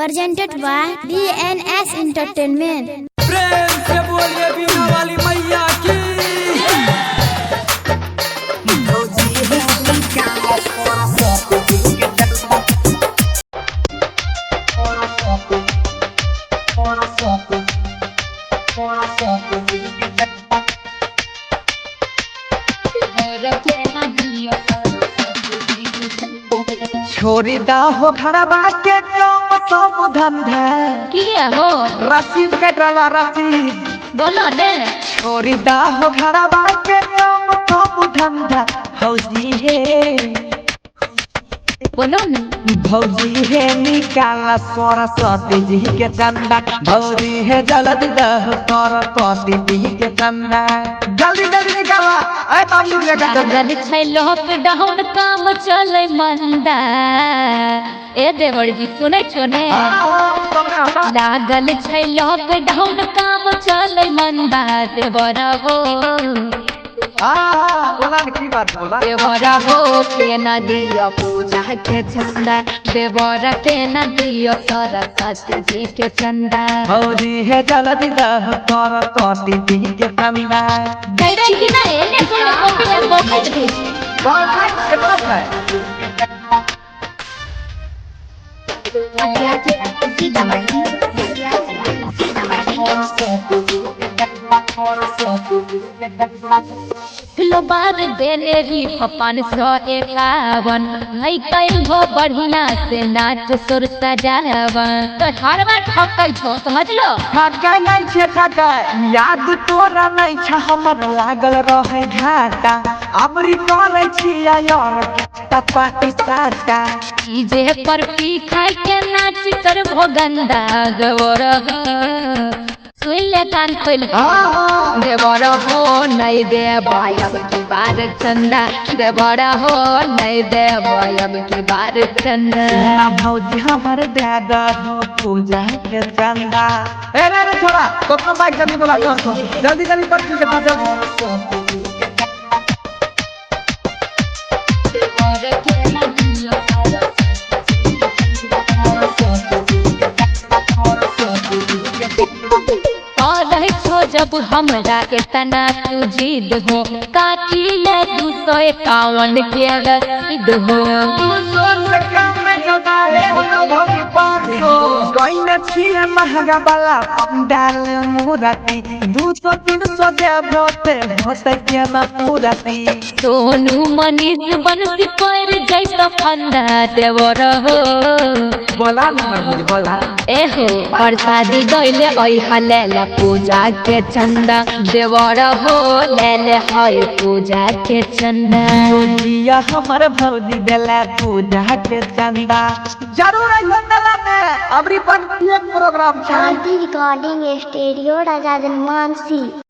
presented by DNS Entertainment। प्रेम से बोलिए बीना वाली मैया की। छोरी दा हो खड़ा बाटे कम सब धंधा किया हो रसीद कटला रसीद बोलो ने छोरी दा हो खड़ा बाटे कम सब धंधा भौजी है बोलो ने भौजी है निकाला सरस्वती जी के चंदा भौजी है जल्दी दह सरस्वती जी के चंदा जल्दी जल्दी निकाला ऐ बाबू लेकर लागल छै लॉकडाउन काम चले मंदा ए देवर जी सुनै छो ने लागल छै लॉकडाउन काम चले मंदा देवर हो बोला की बात बोला देवर हो के न दियो पूजा के चंदा देवर के न दियो सरस्वती जी के चंदा भौजी है जल्दी दह सरस्वती जी के चंदा कह रही कि ना एने कोने कॉपी में बॉक्स भेजी किलो बार देले री 551 हई कैल हो बढ़िया से नाच सुर सजावन तो हर बार ठकै छो समझ लो ठकै नहीं छे ठकै याद तोरा नहीं छ हमर लागल रहे घाटा अमरी करे छिया यार तपाटी साटा जे पर पी खाई के नाच कर भोगंदा गवर सुन ले कान खोल देवर हो नहीं दे अब की बार चंदा देवर हो नहीं दे अब की बार चंदा ना भौजी हमर दादा हो पूजा के चंदा ए रे छोरा कोको बाइक जल्दी बोला जल्दी जल्दी पर के पास जब हमरा इतना तू जिद हो काटी ले 251 के रसीद हो महंगा वाला डाल मुराती 200-300 देवते होते के ना पूराती सोनू मनीष बनसी पर जैसा फंदा देवर हो बोला ना मुझे बोला ए हो प्रसादी दैले ऐ हलेला पूजा के चंदा देवर हो लेले है पूजा के चंदा जिया हमर भौजी देला पूजा के चंदा जरूर आई में अबरी पर एक प्रोग्राम शांति रिकॉर्डिंग स्टूडियो राजा जनमानसी।